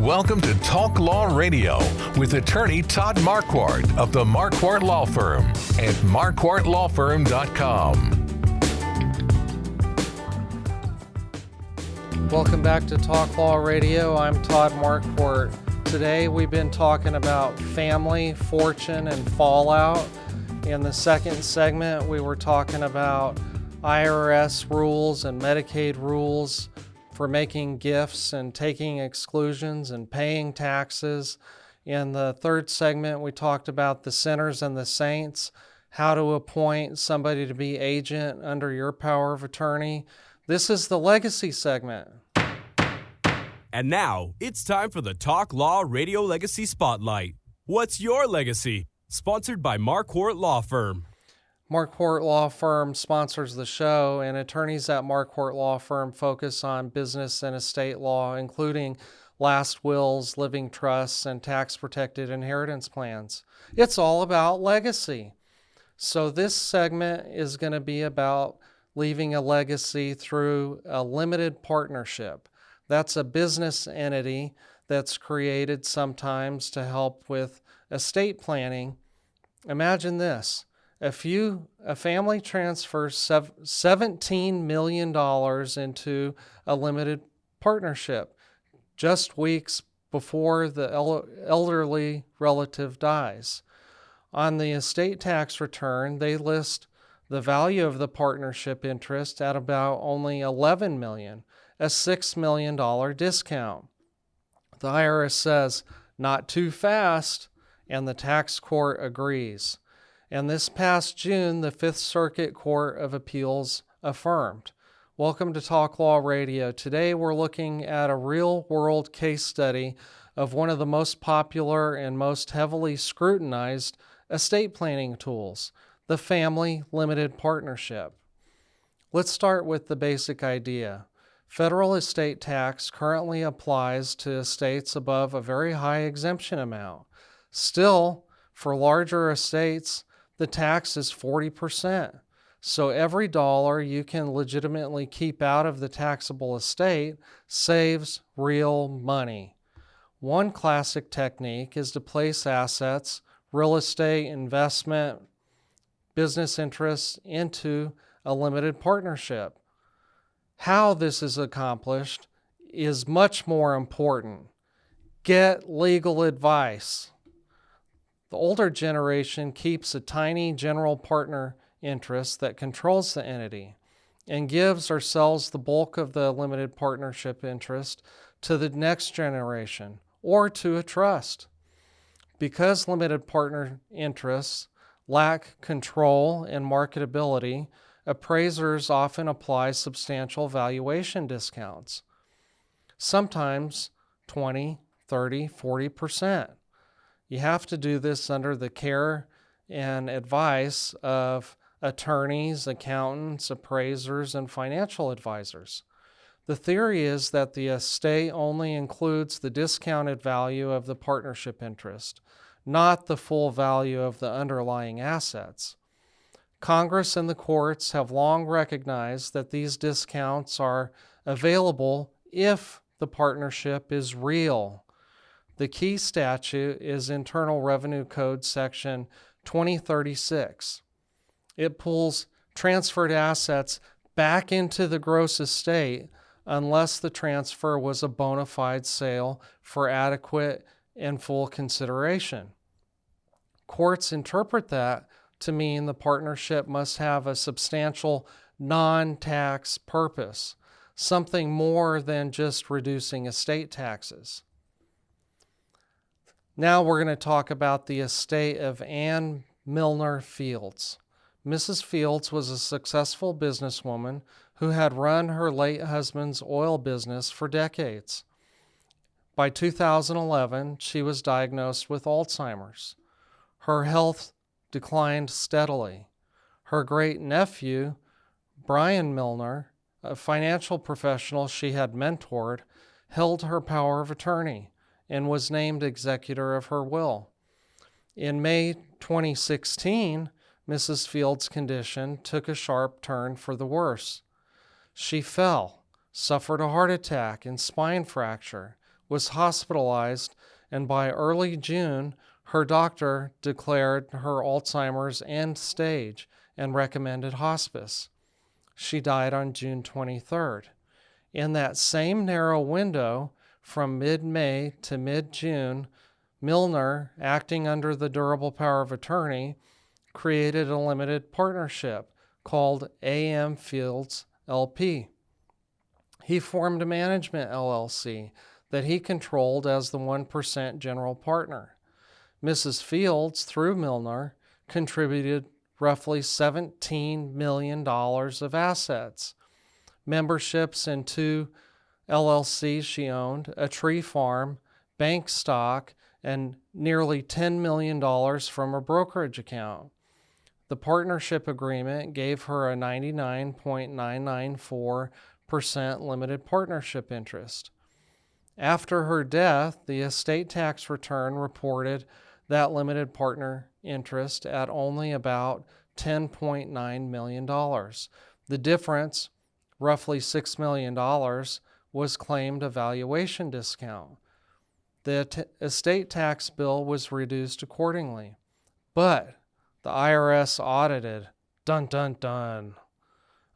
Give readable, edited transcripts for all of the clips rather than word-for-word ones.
Welcome to Talk Law Radio with attorney Todd Marquardt of the Marquardt Law Firm at marquardtlawfirm.com. Welcome back to Talk Law Radio. I'm Todd Marquardt. Today we've been talking about family, fortune, and fallout. In the second segment, we were talking about IRS rules and Medicaid rules for making gifts and taking exclusions and paying taxes. In the third segment, we talked about the sinners and the saints, how to appoint somebody to be agent under your power of attorney. This is the legacy segment. And now, it's time for the Talk Law Radio Legacy Spotlight. What's your legacy? Sponsored by Marquardt Law Firm. Marquardt Law Firm sponsors the show, and attorneys at Marquardt Law Firm focus on business and estate law, including last wills, living trusts, and tax-protected inheritance plans. It's all about legacy. So this segment is going to be about leaving a legacy through a limited partnership. That's a business entity that's created sometimes to help with estate planning. Imagine this. A family transfers $17 million into a limited partnership just weeks before the elderly relative dies. On the estate tax return, they list the value of the partnership interest at about only $11 million, a $6 million discount. The IRS says, "Not too fast," and the tax court agrees. And this past June, the Fifth Circuit Court of Appeals affirmed. Welcome to Talk Law Radio. Today we're looking at a real-world case study of one of the most popular and most heavily scrutinized estate planning tools, the family limited partnership. Let's start with the basic idea. Federal estate tax currently applies to estates above a very high exemption amount. Still, for larger estates, the tax is 40%. So every dollar you can legitimately keep out of the taxable estate saves real money. One classic technique is to place assets, real estate, investment, business interests into a limited partnership. How this is accomplished is much more important. Get legal advice. The older generation keeps a tiny general partner interest that controls the entity and gives or sells the bulk of the limited partnership interest to the next generation or to a trust. Because limited partner interests lack control and marketability, appraisers often apply substantial valuation discounts, sometimes 20, 30, 40%. You have to do this under the care and advice of attorneys, accountants, appraisers, and financial advisors. The theory is that the estate only includes the discounted value of the partnership interest, not the full value of the underlying assets. Congress and the courts have long recognized that these discounts are available if the partnership is real. The key statute is Internal Revenue Code Section 2036. It pulls transferred assets back into the gross estate unless the transfer was a bona fide sale for adequate and full consideration. Courts interpret that to mean the partnership must have a substantial non-tax purpose, something more than just reducing estate taxes. Now we're going to talk about the estate of Ann Milner Fields. Mrs. Fields was a successful businesswoman who had run her late husband's oil business for decades. By 2011, she was diagnosed with Alzheimer's. Her health declined steadily. Her great-nephew, Brian Milner, a financial professional she had mentored, held her power of attorney and was named executor of her will. In May 2016, Mrs. Fields' condition took a sharp turn for the worse. She fell, suffered a heart attack and spine fracture, was hospitalized, and by early June, her doctor declared her Alzheimer's end stage and recommended hospice. She died on June 23rd. In that same narrow window, from mid-May to mid-June, Milner, acting under the durable power of attorney, created a limited partnership called AAM Fields LP. He formed a management LLC that he controlled as the 1% general partner. Mrs. Fields, through Milner, contributed roughly $17 million of assets. Memberships in 2 LLCs she owned, a tree farm, bank stock, and nearly $10 million from a brokerage account. The partnership agreement gave her a 99.994% limited partnership interest. After her death, the estate tax return reported that limited partner interest at only about $10.9 million. The difference, roughly $6 million, was claimed a valuation discount. The estate tax bill was reduced accordingly, but the IRS audited, dun dun dun,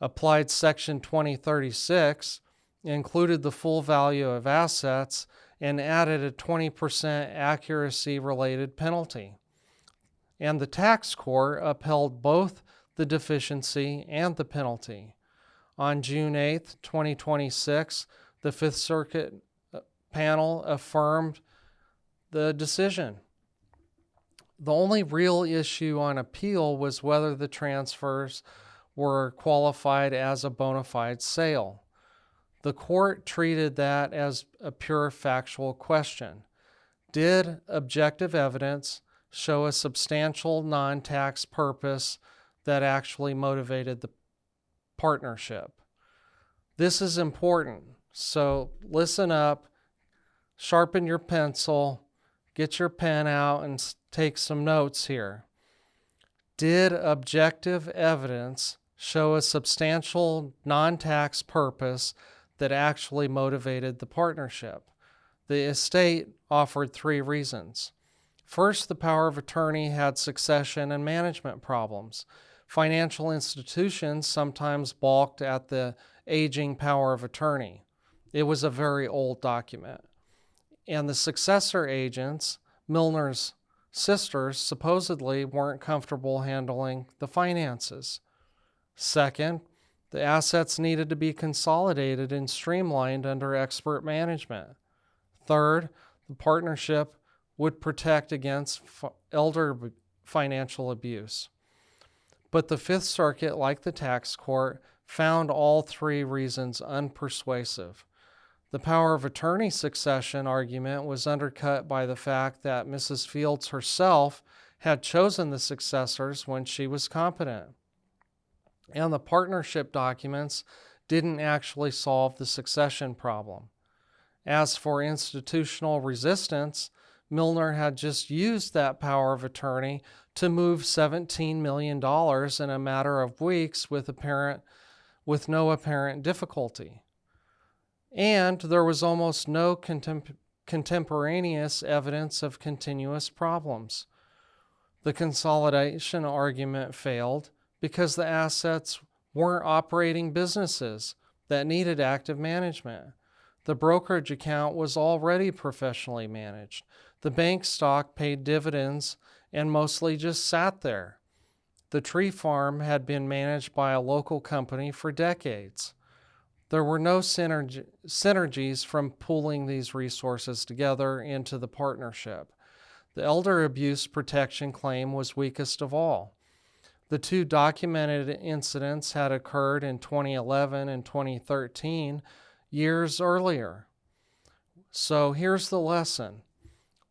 applied Section 2036, included the full value of assets, and added a 20% accuracy-related penalty. And the tax court upheld both the deficiency and the penalty. On June 8, 2026, the Fifth Circuit panel affirmed the decision. The only real issue on appeal was whether the transfers were qualified as a bona fide sale. The court treated that as a pure factual question. Did objective evidence show a substantial non-tax purpose that actually motivated the partnership? This is important, so listen up, sharpen your pencil, get your pen out, and take some notes here. Did objective evidence show a substantial non-tax purpose that actually motivated the partnership? The estate offered 3 reasons. First, the power of attorney had succession and management problems. Financial institutions sometimes balked at the aging power of attorney. It was a very old document. And the successor agents, Milner's sisters, supposedly weren't comfortable handling the finances. Second, the assets needed to be consolidated and streamlined under expert management. Third, the partnership would protect against elder financial abuse. But the Fifth Circuit, like the tax court, found all 3 reasons unpersuasive. The power of attorney succession argument was undercut by the fact that Mrs. Fields herself had chosen the successors when she was competent. And the partnership documents didn't actually solve the succession problem. As for institutional resistance, Milner had just used that power of attorney to move $17 million in a matter of weeks with no apparent difficulty. And there was almost no contemporaneous evidence of continuous problems. The consolidation argument failed because the assets weren't operating businesses that needed active management. The brokerage account was already professionally managed. The bank stock paid dividends and mostly just sat there. The tree farm had been managed by a local company for decades. There were no synergies from pooling these resources together into the partnership. The elder abuse protection claim was weakest of all. The 2 documented incidents had occurred in 2011 and 2013, years earlier. So here's the lesson.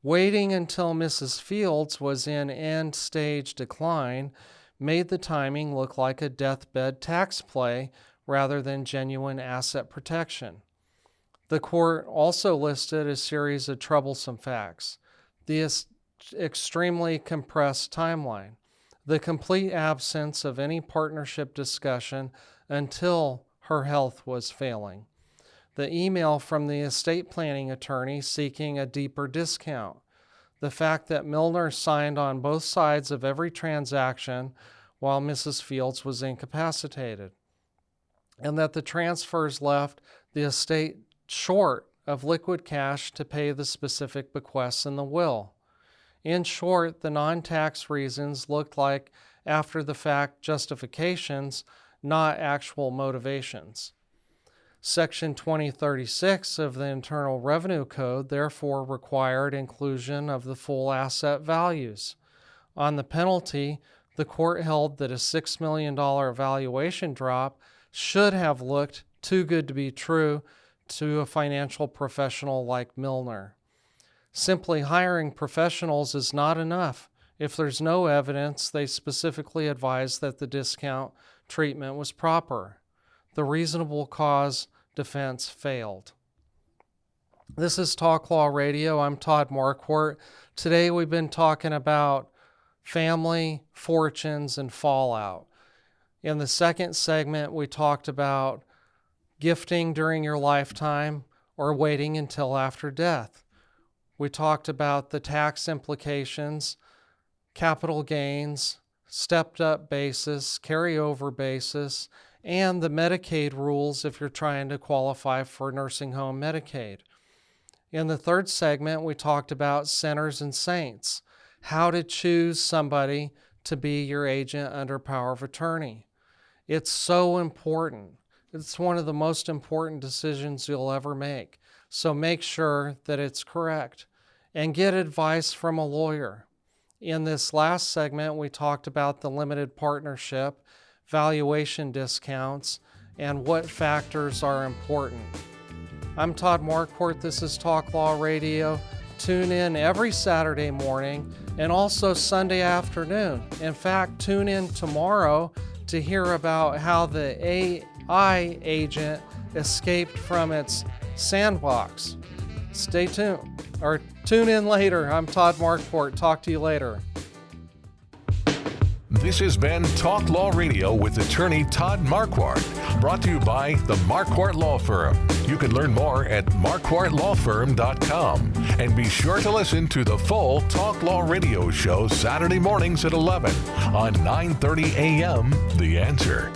Waiting until Mrs. Fields was in end-stage decline made the timing look like a deathbed tax play rather than genuine asset protection. The court also listed a series of troublesome facts: the extremely compressed timeline, the complete absence of any partnership discussion until her health was failing, the email from the estate planning attorney seeking a deeper discount, the fact that Milner signed on both sides of every transaction while Mrs. Fields was incapacitated, and that the transfers left the estate short of liquid cash to pay the specific bequests in the will. In short, the non-tax reasons looked like after-the-fact justifications, not actual motivations. Section 2036 of the Internal Revenue Code therefore required inclusion of the full asset values. On the penalty, the court held that a $6 million valuation drop should have looked too good to be true to a financial professional like Milner. Simply hiring professionals is not enough. If there's no evidence, they specifically advise that the discount treatment was proper. The reasonable cause defense failed. This is Talk Law Radio. I'm Todd Marquardt. Today we've been talking about family, fortunes, and fallout. In the second segment, we talked about gifting during your lifetime or waiting until after death. We talked about the tax implications, capital gains, stepped-up basis, carryover basis, and the Medicaid rules if you're trying to qualify for nursing home Medicaid. In the third segment, we talked about sinners and saints, how to choose somebody to be your agent under power of attorney. It's so important. It's one of the most important decisions you'll ever make. So make sure that it's correct and get advice from a lawyer. In this last segment, we talked about the limited partnership, valuation discounts, and what factors are important. I'm Todd Marquardt. This is Talk Law Radio. Tune in every Saturday morning and also Sunday afternoon. In fact, tune in tomorrow to hear about how the AI agent escaped from its sandbox. Stay tuned, or tune in later. I'm Todd Marquardt. Talk to you later. This has been Talk Law Radio with attorney Todd Marquardt, brought to you by the Marquardt Law Firm. You can learn more at marquardtlawfirm.com. And be sure to listen to the full Talk Law Radio show Saturday mornings at 11 on 9:30 a.m. The Answer.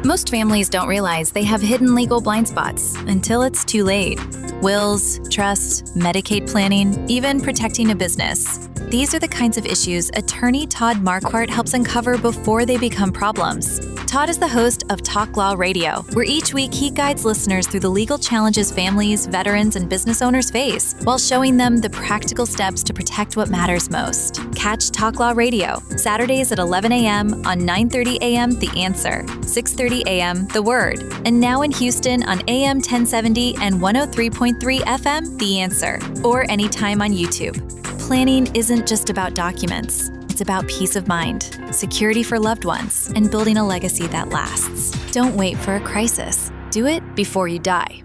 Most families don't realize they have hidden legal blind spots until it's too late. Wills, trusts, Medicaid planning, even protecting a business. These are the kinds of issues attorney Todd Marquardt helps uncover before they become problems. Todd is the host of Talk Law Radio, where each week he guides listeners through the legal challenges families, veterans, and business owners face, while showing them the practical steps to protect what matters most. Catch Talk Law Radio, Saturdays at 11 a.m. on 9:30 a.m. The Answer, 6:30 a.m. The Word, and now in Houston on AM 1070 and 103.3 FM The Answer, or anytime on YouTube. Planning isn't just about documents. It's about peace of mind, security for loved ones, and building a legacy that lasts. Don't wait for a crisis. Do it before you die.